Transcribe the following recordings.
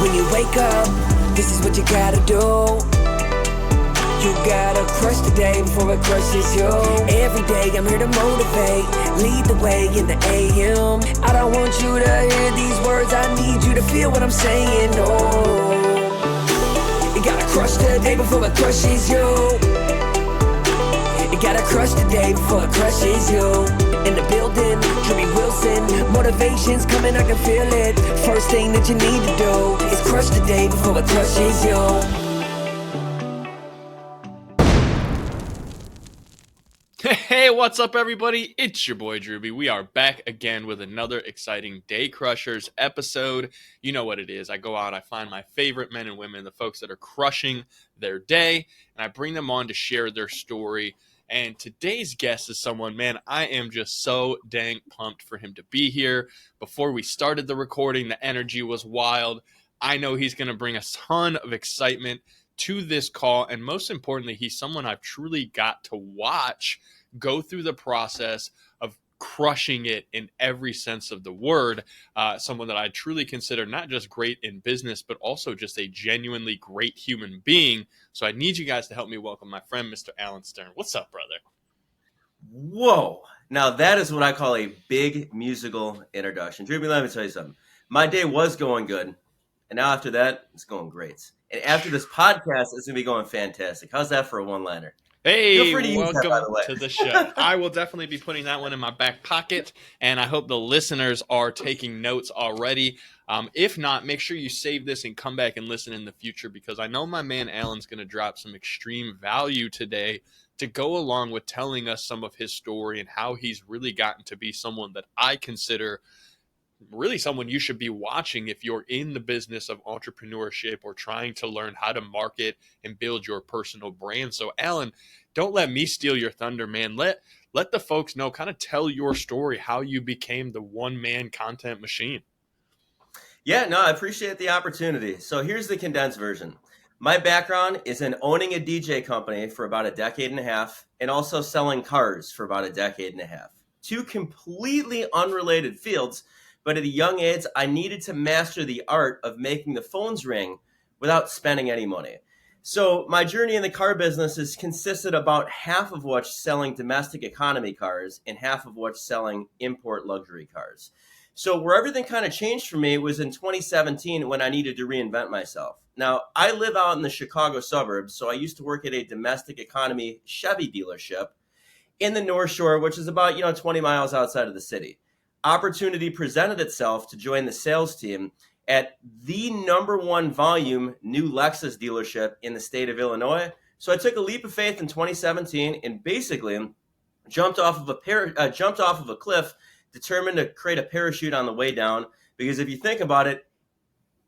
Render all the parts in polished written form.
When you wake up, this is what you gotta do. You gotta crush the day before it crushes you. Every day I'm here to motivate, lead the way in the AM. I don't want you to hear these words, I need you to feel what I'm saying. Oh, you gotta crush the day before it crushes you. You gotta crush the day before it crushes you. In the building, Drewbie Wilson, motivation's coming, I can feel it. First thing that you need to do is crush the day before it crushes you. Hey, what's up, everybody? It's your boy Drewbie. We are back again with another exciting Day Crushers episode. You know what it is. I go out, I find my favorite men and women, the folks that are crushing their day, and I bring them on to share their story. And today's guest is someone, man, I am just so dang pumped for him to be here. Before we started the recording, the energy was wild. I know he's going to bring a ton of excitement to this call, and most importantly, he's someone I've truly got to watch go through the process of crushing it in every sense of the word. Someone that I truly consider not just great in business, but also just a genuinely great human being. So I need you guys to help me welcome my friend, Mr. Alan Stern. What's up, brother? Whoa. Now that is what I call a big musical introduction. Drewbie, let me tell you something. My day was going good, and now after that, it's going great. And after this podcast, it's going to be going fantastic. How's that for a one-liner? Hey, welcome to the show. I will definitely be putting that one in my back pocket, and I hope the listeners are taking notes already. If not, make sure you save this and come back and listen in the future, because I know my man Alan's going to drop some extreme value today to go along with telling us some of his story and how he's really gotten to be someone that I consider really someone you should be watching if you're in the business of entrepreneurship or trying to learn how to market and build your personal brand. So, Alan, don't let me steal your thunder, man. Let the folks know, kind of tell your story, how you became the one-man content machine. Yeah, no, I appreciate the opportunity. So here's the condensed version. My background is in owning a DJ company for about a decade and a half, and also selling cars for about a decade and a half. Two completely unrelated fields. But at a young age, I needed to master the art of making the phones ring without spending any money. So my journey in the car business has consisted about half of which selling domestic economy cars and half of which selling import luxury cars. So where everything kind of changed for me was in 2017 when I needed to reinvent myself. Now, I live out in the Chicago suburbs, so I used to work at a domestic economy Chevy dealership in the North Shore, which is about 20 miles outside of the city. Opportunity presented itself to join the sales team at the number one volume new Lexus dealership in the state of Illinois. So I took a leap of faith in 2017 and basically jumped off of a cliff, determined to create a parachute on the way down. Because if you think about it,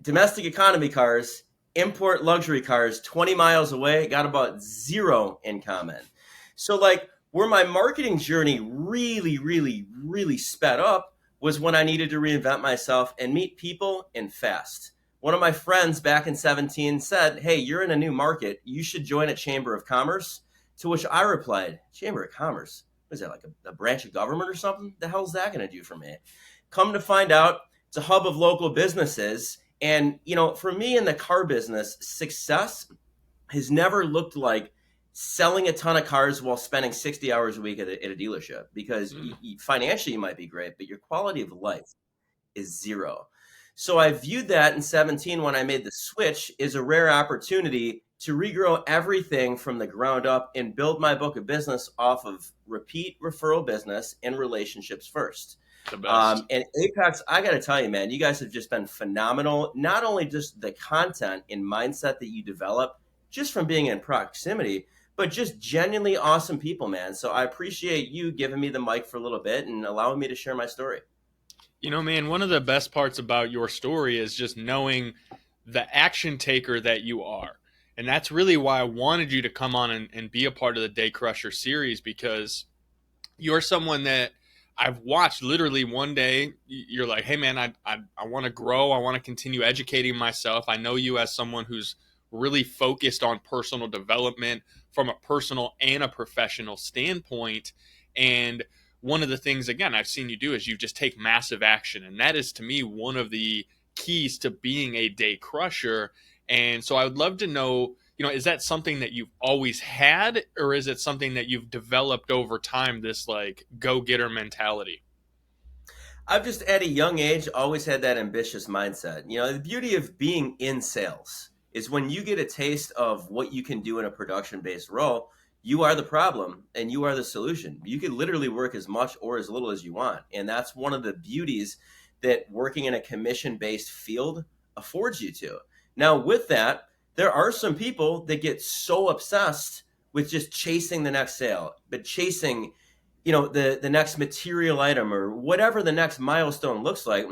domestic economy cars, import luxury cars, 20 miles away, got about zero in common. So where my marketing journey really sped up was when I needed to reinvent myself and meet people and fast. One of my friends back in 17 said, "Hey, you're in a new market. You should join a chamber of commerce." To which I replied, "Chamber of commerce? What is that, like a branch of government or something? The hell's that going to do for me?" Come to find out, it's a hub of local businesses. And, for me in the car business, success has never looked like selling a ton of cars while spending 60 hours a week at a dealership, because financially you might be great, but your quality of life is zero. So I viewed that in 17 when I made the switch as a rare opportunity to regrow everything from the ground up and build my book of business off of repeat referral business and relationships first. The best. And Apex, I got to tell you, man, you guys have just been phenomenal. Not only just the content and mindset that you develop just from being in proximity, but just genuinely awesome people, man. So I appreciate you giving me the mic for a little bit and allowing me to share my story. Man, one of the best parts about your story is just knowing the action taker that you are. And that's really why I wanted you to come on and be a part of the Day Crusher series, because you're someone that I've watched literally one day. You're like, "Hey, man, I want to grow. I want to continue educating myself." I know you as someone who's really focused on personal development from a personal and a professional standpoint. And one of the things, again, I've seen you do is you just take massive action. And that is, to me, one of the keys to being a day crusher. And so I would love to know, is that something that you've always had, or is it something that you've developed over time, this like go-getter mentality? I've just at a young age always had that ambitious mindset. The beauty of being in sales is when you get a taste of what you can do in a production based role, you are the problem and you are the solution. You can literally work as much or as little as you want. And that's one of the beauties that working in a commission based field affords you to. Now, with that, there are some people that get so obsessed with just chasing the next sale, but chasing the next material item or whatever the next milestone looks like.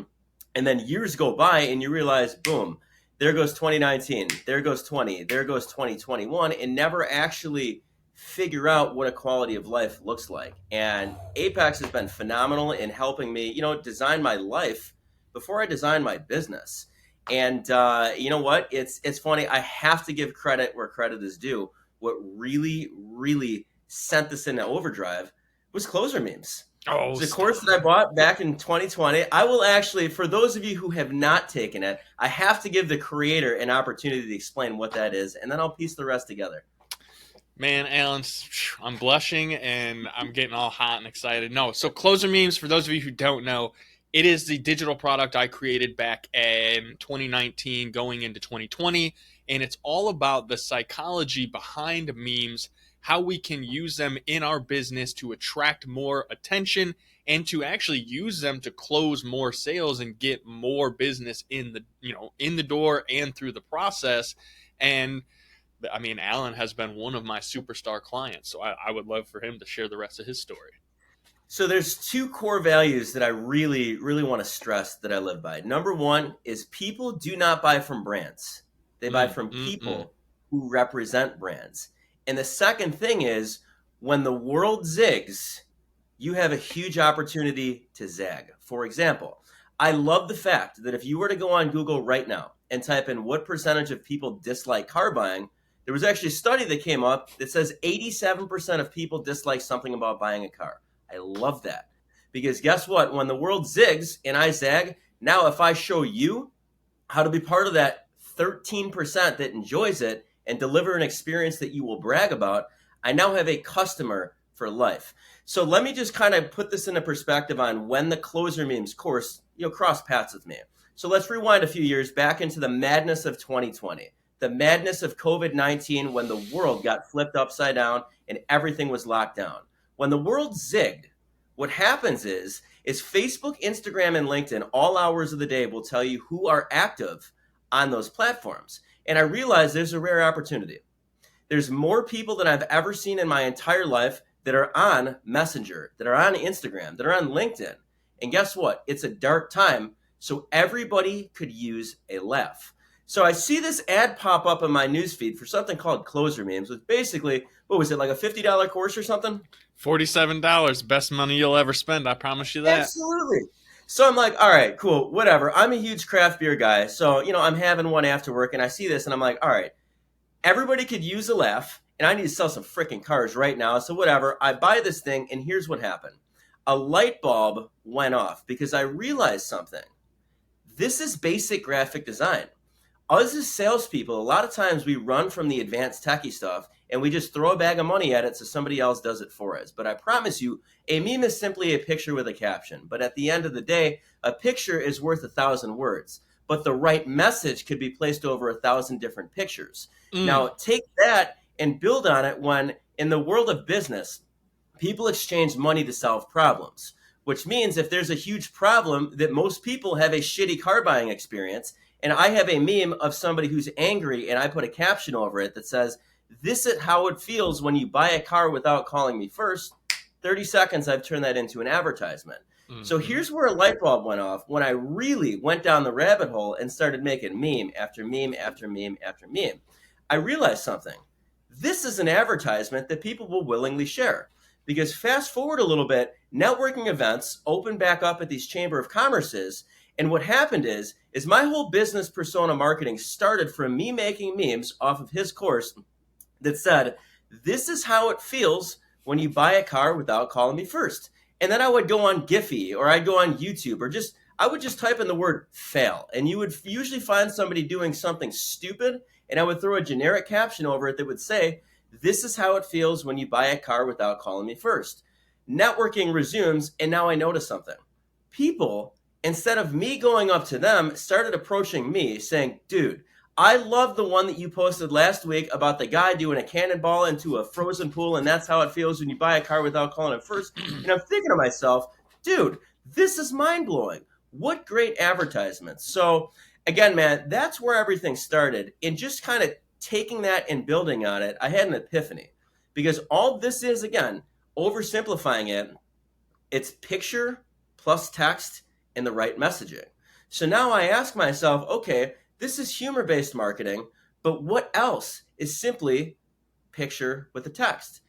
And then years go by and you realize, boom, there goes 2019, there goes 20, there goes 2021, and never actually figure out what a quality of life looks like. And Apex has been phenomenal in helping me, design my life before I design my business. And you know what? It's funny. I have to give credit where credit is due. What really, really sent this into overdrive was closer memes. Oh, it's a course that I bought back in 2020. I will actually, for those of you who have not taken it, I have to give the creator an opportunity to explain what that is, and then I'll piece the rest together. Man, Alan, I'm blushing and I'm getting all hot and excited. No, so Closer Memes, for those of you who don't know, it is the digital product I created back in 2019 going into 2020, and it's all about the psychology behind memes, how we can use them in our business to attract more attention and to actually use them to close more sales and get more business in the door and through the process. And I mean, Alan has been one of my superstar clients, so I would love for him to share the rest of his story. So there's two core values that I really, really want to stress that I live by. Number one is people do not buy from brands. They buy from people who represent brands. And the second thing is, when the world zigs, you have a huge opportunity to zag. For example, I love the fact that if you were to go on Google right now and type in what percentage of people dislike car buying, there was actually a study that came up that says 87% of people dislike something about buying a car. I love that. Because guess what? When the world zigs and I zag, now if I show you how to be part of that 13% that enjoys it and deliver an experience that you will brag about, I now have a customer for life. So let me just kind of put this into perspective on when the Closer Memes course, crossed paths with me. So let's rewind a few years back into the madness of 2020, the madness of COVID-19, when the world got flipped upside down and everything was locked down. When the world zigged, what happens is Facebook, Instagram, and LinkedIn, all hours of the day, will tell you who are active on those platforms. And I realize there's a rare opportunity. There's more people than I've ever seen in my entire life that are on Messenger, that are on Instagram, that are on LinkedIn. And guess what? It's a dark time, so everybody could use a laugh. So I see this ad pop up in my newsfeed for something called Closer Memes, which basically, what was it, like a $50 course or something? $47, best money you'll ever spend, I promise you that. Absolutely. So I'm like, all right, cool, whatever. I'm a huge craft beer guy, so, I'm having one after work, and I see this, and I'm like, all right, everybody could use a laugh, and I need to sell some freaking cars right now, so whatever. I buy this thing, and here's what happened. A light bulb went off because I realized something. This is basic graphic design. Us as salespeople, a lot of times we run from the advanced techie stuff and we just throw a bag of money at it so somebody else does it for us. But I promise you, a meme is simply a picture with a caption. But at the end of the day, a picture is worth 1,000 words. But the right message could be placed over 1,000 different pictures. Now, take that and build on it when, in the world of business, people exchange money to solve problems. Which means if there's a huge problem that most people have a shitty car buying experience, and I have a meme of somebody who's angry and I put a caption over it that says, "This is how it feels when you buy a car without calling me first," 30 seconds, I've turned that into an advertisement. So here's where a light bulb went off when I really went down the rabbit hole and started making meme after meme after meme after meme. I realized something. This is an advertisement that people will willingly share. Because fast forward a little bit, networking events open back up at these Chamber of Commerces. And what happened is my whole business persona marketing started from me making memes off of his course that said, "This is how it feels when you buy a car without calling me first." And then I would go on Giphy or I'd go on YouTube or just I would just type in the word fail, and you would usually find somebody doing something stupid, and I would throw a generic caption over it that would say, "This is how it feels when you buy a car without calling me first." Networking resumes, and now I notice something. People, instead of me going up to them, started approaching me saying, "Dude, I love the one that you posted last week about the guy doing a cannonball into a frozen pool, and that's how it feels when you buy a car without calling it first." And I'm thinking to myself, dude, this is mind-blowing. What great advertisement. So again, man, that's where everything started. And just kind of taking that and building on it, I had an epiphany. Because all this is, again, oversimplifying it, it's picture plus text and the right messaging. So now I ask myself, okay, this is humor-based marketing, but what else is simply picture with the text?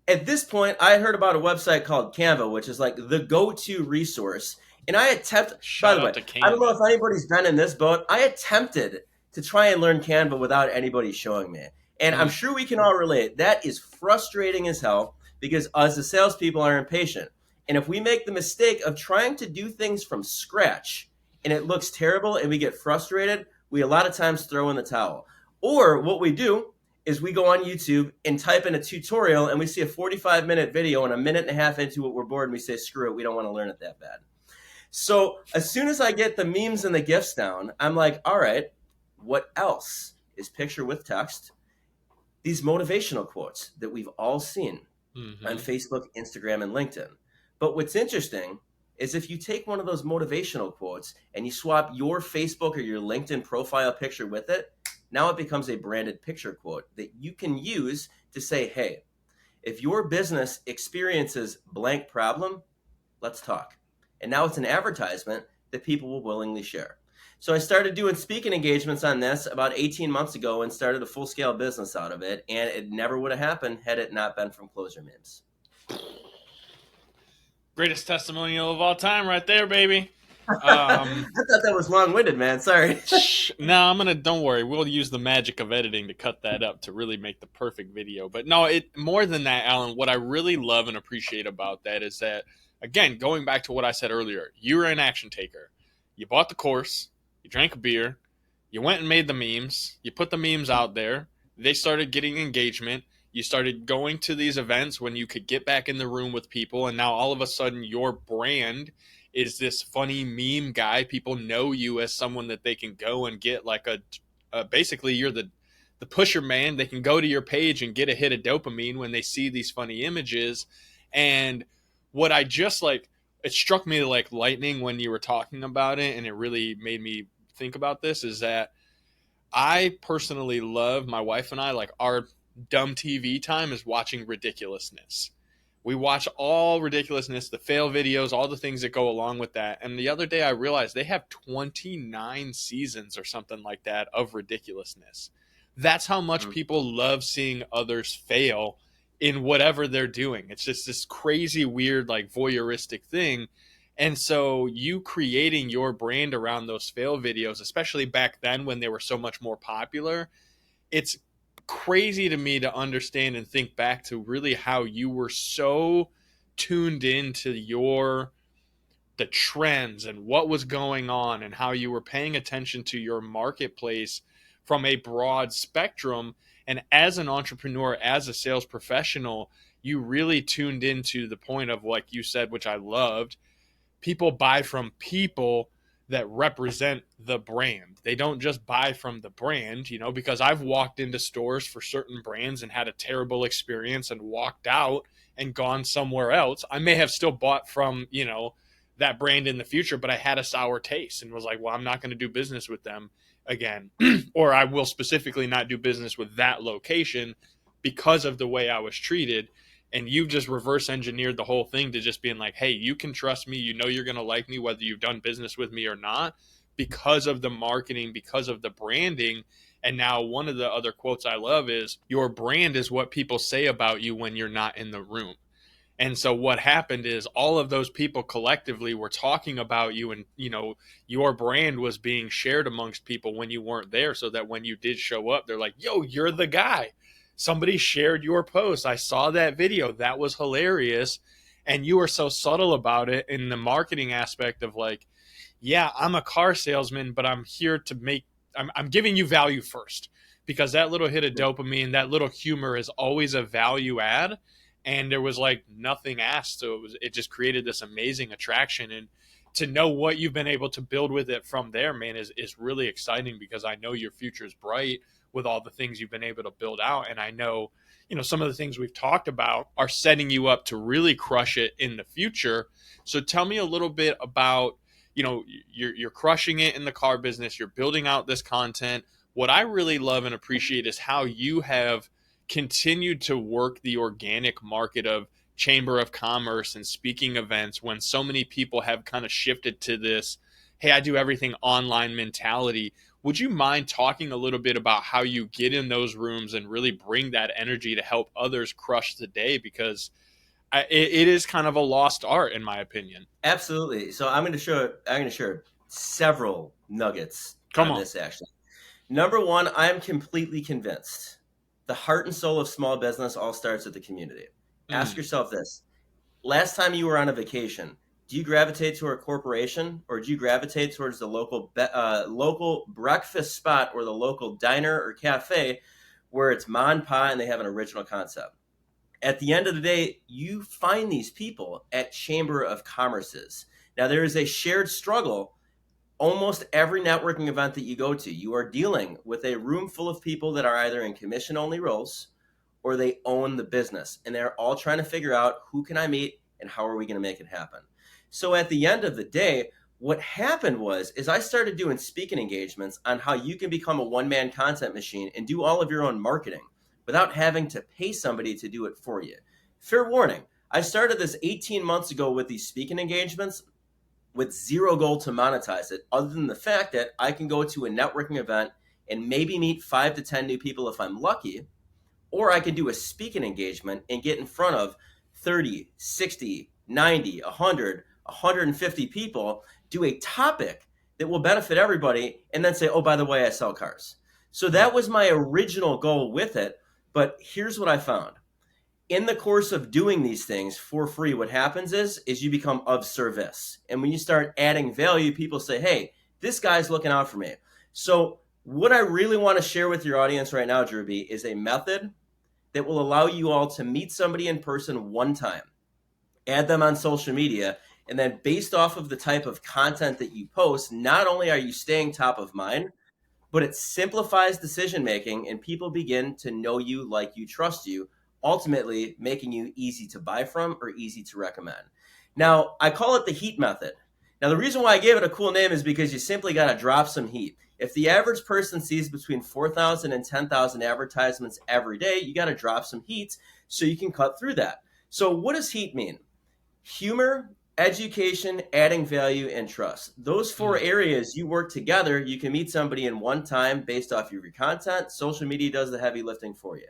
At this point, I had heard about a website called Canva, which is like the go-to resource. And I attempted, by the way, I don't know if anybody's been in this boat. I attempted to try and learn Canva without anybody showing me. And I'm sure we can all relate. That is frustrating as hell because us as salespeople are impatient. And if we make the mistake of trying to do things from scratch and it looks terrible and we get frustrated, we a lot of times throw in the towel. Or what we do is we go on YouTube and type in a tutorial and we see a 45-minute video and a minute and a half into it, we're bored and we say, screw it, we don't want to learn it that bad. So as soon as I get the memes and the GIFs down, I'm like, all right, what else is picture with text? These motivational quotes that we've all seen on Facebook, Instagram, and LinkedIn. But what's interesting is if you take one of those motivational quotes and you swap your Facebook or your LinkedIn profile picture with it, now it becomes a branded picture quote that you can use to say, hey, if your business experiences blank problem, let's talk. And now it's an advertisement that people will willingly share. So I started doing speaking engagements on this about 18 months ago and started a full-scale business out of it. And it never would have happened had it not been from Closer Memes. Greatest testimonial of all time right there, baby. I thought that was long-winded, man. Sorry. No, don't worry. We'll use the magic of editing to cut that up to really make the perfect video. But no, more than that, Alan, what I really love and appreciate about that is that, again, going back to what I said earlier, you were an action taker. You bought the course, you drank a beer, you went and made the memes, you put the memes out there, they started getting engagement, you started going to these events when you could get back in the room with people, and now all of a sudden your brand is this funny meme guy. People know you as someone that they can go and get like basically you're the pusher man. They can go to your page and get a hit of dopamine when they see these funny images. And what I just like, it struck me like lightning when you were talking about it, and it really made me think about this, is that I personally love, my wife and I, like our dumb TV time is watching ridiculousness. We watch all ridiculousness, the fail videos, all the things that go along with that. And the other day I realized they have 29 seasons or something like that of ridiculousness. That's how much people love seeing others fail in whatever they're doing. It's just this crazy, weird, like voyeuristic thing. And so you creating your brand around those fail videos, especially back then when they were so much more popular, it's crazy to me to understand and think back to really how you were so tuned into the trends and what was going on and how you were paying attention to your marketplace from a broad spectrum. And as an entrepreneur, as a sales professional, you really tuned into the point of, like you said, which I loved, people buy from people that represent the brand. They don't just buy from the brand, because I've walked into stores for certain brands and had a terrible experience and walked out and gone somewhere else. I may have still bought from, that brand in the future, but I had a sour taste and was like, well, I'm not going to do business with them again, or I will specifically not do business with that location because of the way I was treated. And you've just reverse engineered the whole thing to just being like, hey, you can trust me. You know you're going to like me whether you've done business with me or not, because of the marketing, because of the branding. And now one of the other quotes I love is, your brand is what people say about you when you're not in the room. And so what happened is all of those people collectively were talking about you, and, your brand was being shared amongst people when you weren't there, so that when you did show up, they're like, yo, you're the guy. Somebody shared your post. I saw that video. That was hilarious. And you were so subtle about it in the marketing aspect of like, yeah, I'm a car salesman, but I'm here to I'm giving you value first, because that little hit of dopamine, that little humor is always a value add. And there was like nothing asked. So it just created this amazing attraction. And to know what you've been able to build with it from there, man, is really exciting, because I know your future is bright with all the things you've been able to build out. And I know, some of the things we've talked about are setting you up to really crush it in the future. So tell me a little bit about, you're crushing it in the car business. You're building out this content. What I really love and appreciate is how you have continued to work the organic market of chamber of commerce and speaking events, when so many people have kind of shifted to this, hey, I do everything online mentality. Would you mind talking a little bit about how you get in those rooms and really bring that energy to help others crush the day? Because it is kind of a lost art, in my opinion. Absolutely. So I'm going to share several nuggets Come on on. this, actually. Number one, I'm completely convinced the heart and soul of small business all starts with the community. Ask yourself this. Last time you were on a vacation, do you gravitate to a corporation, or do you gravitate towards the local breakfast spot or the local diner or cafe where it's ma and pa and they have an original concept? At the end of the day, you find these people at Chamber of Commerce's. Now, there is a shared struggle. Almost every networking event that you go to, you are dealing with a room full of people that are either in commission-only roles or they own the business. And they're all trying to figure out, who can I meet and how are we going to make it happen? So at the end of the day, what happened is I started doing speaking engagements on how you can become a one-man content machine and do all of your own marketing without having to pay somebody to do it for you. Fair warning, I started this 18 months ago with these speaking engagements with zero goal to monetize it, other than the fact that I can go to a networking event and maybe meet 5 to 10 new people if I'm lucky, or I can do a speaking engagement and get in front of 30, 60, 90, 100, 150 people, do a topic that will benefit everybody, and then say, oh, by the way, I sell cars. So that was my original goal with it. But here's what I found. In the course of doing these things for free, what happens is you become of service. And when you start adding value, people say, hey, this guy's looking out for me. So what I really want to share with your audience right now, Drewbie, is a method that will allow you all to meet somebody in person one time, add them on social media, and then based off of the type of content that you post, not only are you staying top of mind, but it simplifies decision making and people begin to know you, like you, trust you, ultimately making you easy to buy from or easy to recommend. Now, I call it the heat method. Now, the reason why I gave it a cool name is because you simply got to drop some heat. If the average person sees between 4,000 and 10,000 advertisements every day, you got to drop some heat so you can cut through that. So what does heat mean? Humor, education, adding value, and trust. Those four areas, you work together, you can meet somebody in one time based off of your content. Social media does the heavy lifting for you.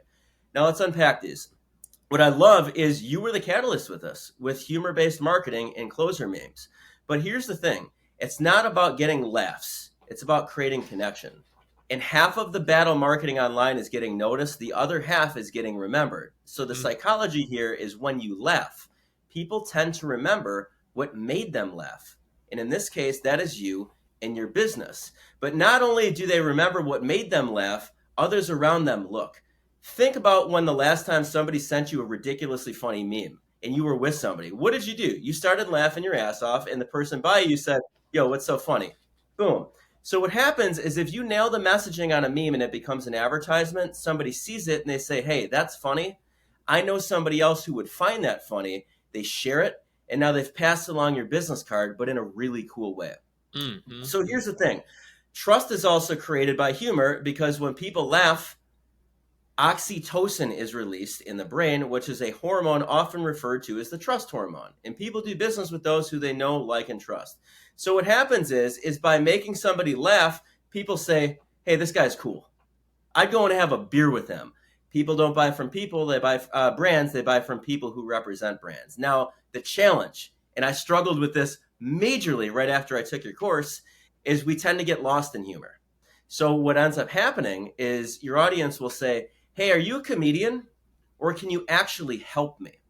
Now let's unpack these. What I love is you were the catalyst with us, with humor-based marketing and closer memes. But here's the thing. It's not about getting laughs. It's about creating connection. And half of the battle marketing online is getting noticed. The other half is getting remembered. So the psychology here is when you laugh, people tend to remember what made them laugh. And in this case, that is you and your business. But not only do they remember what made them laugh, others around them look. Think about when the last time somebody sent you a ridiculously funny meme and you were with somebody. What did you do? You started laughing your ass off and the person by you said, yo, what's so funny? Boom. So what happens is if you nail the messaging on a meme and it becomes an advertisement, somebody sees it and they say, hey, that's funny. I know somebody else who would find that funny. They share it, and now they've passed along your business card, but in a really cool way. Mm-hmm. So here's the thing. Trust is also created by humor because when people laugh, oxytocin is released in the brain, which is a hormone often referred to as the trust hormone. And people do business with those who they know, like, and trust. So what happens is by making somebody laugh, people say, hey, this guy's cool. I'd go and have a beer with him. People don't buy from people, they buy brands, they buy from people who represent brands. Now, the challenge, and I struggled with this majorly right after I took your course, is we tend to get lost in humor. So what ends up happening is your audience will say, hey, are you a comedian? Or can you actually help me?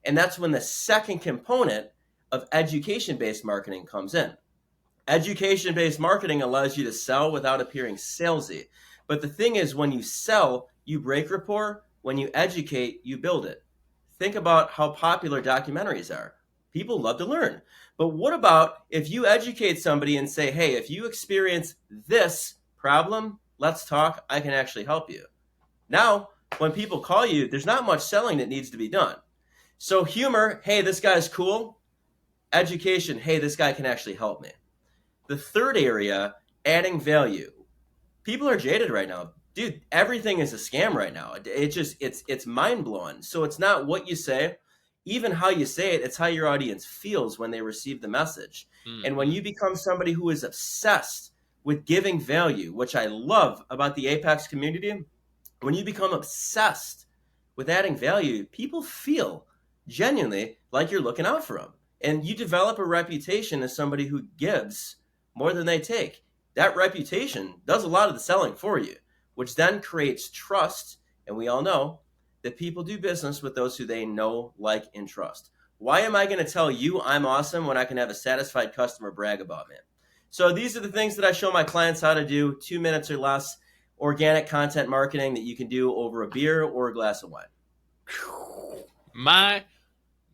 And that's when the second component of education-based marketing comes in. Education-based marketing allows you to sell without appearing salesy. But the thing is, when you sell, you break rapport. When you educate, you build it. Think about how popular documentaries are. People love to learn. But what about if you educate somebody and say, hey, if you experience this problem, let's talk. I can actually help you. Now, when people call you, there's not much selling that needs to be done. So humor, hey, this guy's cool. Education, hey, this guy can actually help me. The third area, adding value. People are jaded right now. Dude, everything is a scam right now. It's mind-blowing. So it's not what you say, even how you say it, it's how your audience feels when they receive the message. And when you become somebody who is obsessed with giving value, which I love about the Apex community, when you become obsessed with adding value, people feel genuinely like you're looking out for them. And you develop a reputation as somebody who gives more than they take. That reputation does a lot of the selling for you, which then creates trust. And we all know that people do business with those who they know, like, and trust. Why am I going to tell you I'm awesome when I can have a satisfied customer brag about me? So these are the things that I show my clients how to do, 2 minutes or less, organic content marketing that you can do over a beer or a glass of wine. My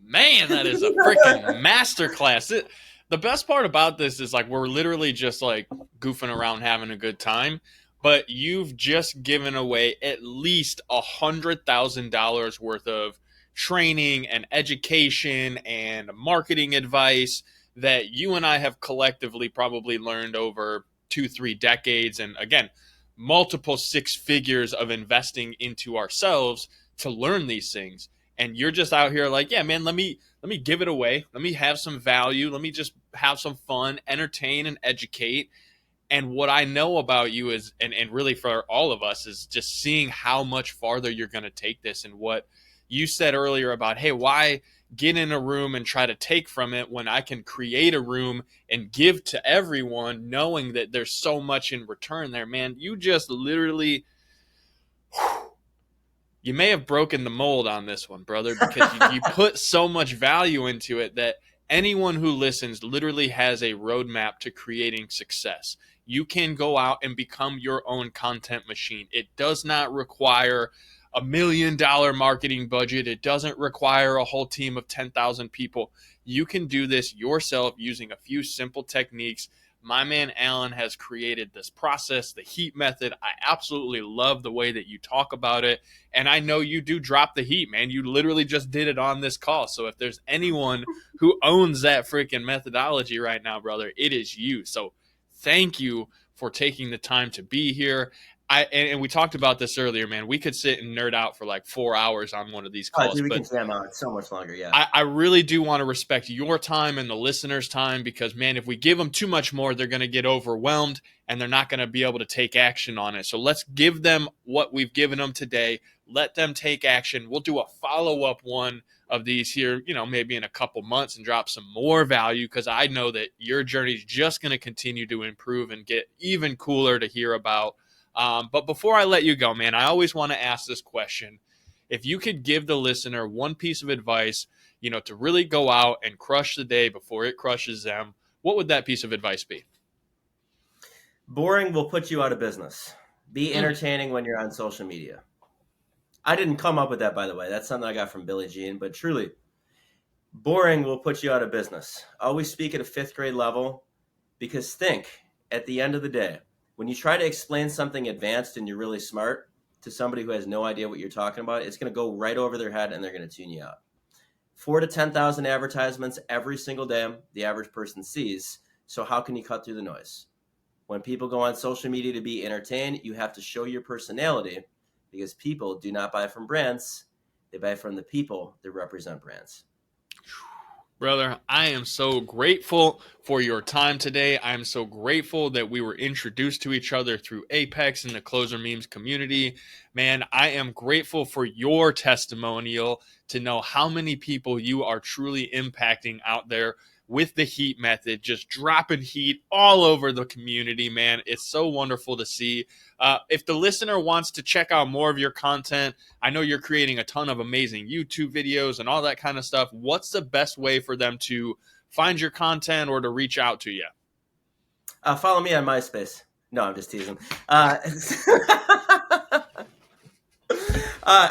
man, that is a freaking masterclass. The best part about this is, like, we're literally just like goofing around, having a good time, but you've just given away at least $100,000 worth of training and education and marketing advice that you and I have collectively probably learned over 2-3 decades. And again, multiple 6 figures of investing into ourselves to learn these things. And you're just out here like, yeah, man, let me give it away. Let me have some value. Let me just have some fun, entertain, and educate. And what I know about you is, and really for all of us, is just seeing how much farther you're going to take this. And what you said earlier about, hey, why get in a room and try to take from it when I can create a room and give to everyone, knowing that there's so much in return there, man. You just literally, you may have broken the mold on this one, brother, because you put so much value into it that anyone who listens literally has a roadmap to creating success. You can go out and become your own content machine. It does not require $1 million marketing budget. It doesn't require a whole team of 10,000 people. You can do this yourself using a few simple techniques. My man Alan has created this process, the heat method. I absolutely love the way that you talk about it. And I know you do drop the heat, man. You literally just did it on this call. So if there's anyone who owns that freaking methodology right now, brother, it is you. So thank you for taking the time to be here. And we talked about this earlier, man. We could sit and nerd out for like 4 hours on one of these calls. Dude, we can jam out so much longer, yeah. I really do want to respect your time and the listeners' time because, man, if we give them too much more, they're going to get overwhelmed and they're not going to be able to take action on it. So let's give them what we've given them today. Let them take action. We'll do a follow-up one of these here, maybe in a couple months and drop some more value because I know that your journey is just going to continue to improve and get even cooler to hear about. But before I let you go, man, I always want to ask this question. If you could give the listener one piece of advice, to really go out and crush the day before it crushes them, what would that piece of advice be? Boring will put you out of business. Be entertaining when you're on social media. I didn't come up with that, by the way. That's something I got from Billie Jean, but truly, boring will put you out of business. Always speak at a 5th grade level because think, at the end of the day, when you try to explain something advanced and you're really smart to somebody who has no idea what you're talking about, it's going to go right over their head and they're going to tune you out. 4,000 to 10,000 advertisements every single day the average person sees. So how can you cut through the noise? When people go on social media to be entertained, you have to show your personality because people do not buy from brands. They buy from the people that represent brands. Brother, I am so grateful for your time today. I am so grateful that we were introduced to each other through Apex and the Closer Memes community. Man, I am grateful for your testimonial to know how many people you are truly impacting out there with the heat method, just dropping heat all over the community, man. It's so wonderful to see. If the listener wants to check out more of your content, I know you're creating a ton of amazing YouTube videos and all that kind of stuff. What's the best way for them to find your content or to reach out to you? Follow me on MySpace. No, I'm just teasing.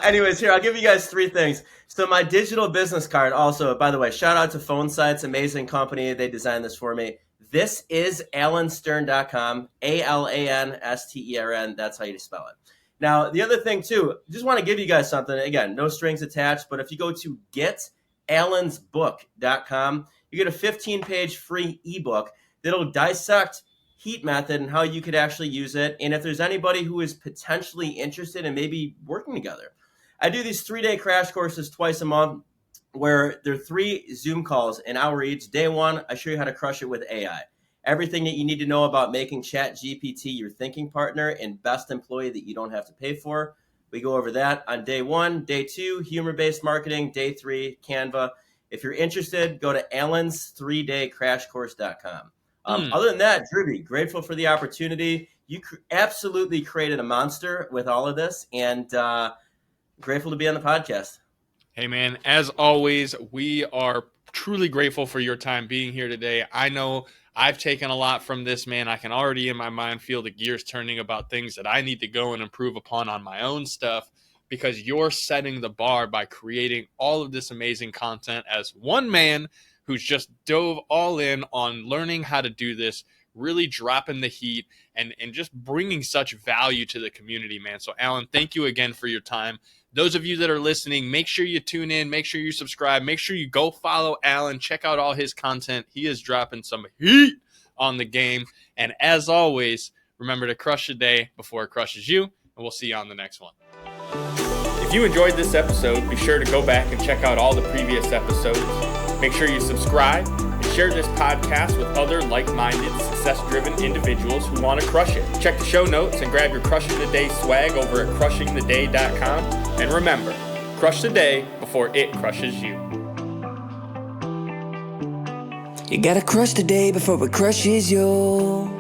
Anyways, here, I'll give you guys 3 things. So my digital business card also, by the way, shout out to Phone Sites, amazing company. They designed this for me. This is alanstern.com, ALANSTERN. That's how you spell it. Now, the other thing too, just want to give you guys something. Again, no strings attached, but if you go to getalansbook.com, you get a 15-page free ebook that'll dissect heat method and how you could actually use it. And if there's anybody who is potentially interested in maybe working together, I do these 3-day crash courses twice a month where there are 3 Zoom calls, an hour each. Day 1, I show you how to crush it with AI. Everything that you need to know about making ChatGPT your thinking partner and best employee that you don't have to pay for. We go over that on day 1. Day 2, humor-based marketing. Day 3, Canva. If you're interested, go to allens3daycrashcourse.com. Other than that, Drewbie, grateful for the opportunity. You absolutely created a monster with all of this, and grateful to be on the podcast. Hey, man, as always, we are truly grateful for your time being here today. I know I've taken a lot from this, man. I can already in my mind feel the gears turning about things that I need to go and improve upon on my own stuff, because you're setting the bar by creating all of this amazing content as one man who's just dove all in on learning how to do this, really dropping the heat and just bringing such value to the community, man. So, Alan, thank you again for your time. Those of you that are listening, make sure you tune in, make sure you subscribe, make sure you go follow Alan, check out all his content. He is dropping some heat on the game. And as always, remember to crush the day before it crushes you, and we'll see you on the next one. If you enjoyed this episode, be sure to go back and check out all the previous episodes. Make sure you subscribe and share this podcast with other like-minded, success-driven individuals who want to crush it. Check the show notes and grab your Crushing the Day swag over at crushingtheday.com. And remember, crush the day before it crushes you. You gotta crush the day before it crushes you.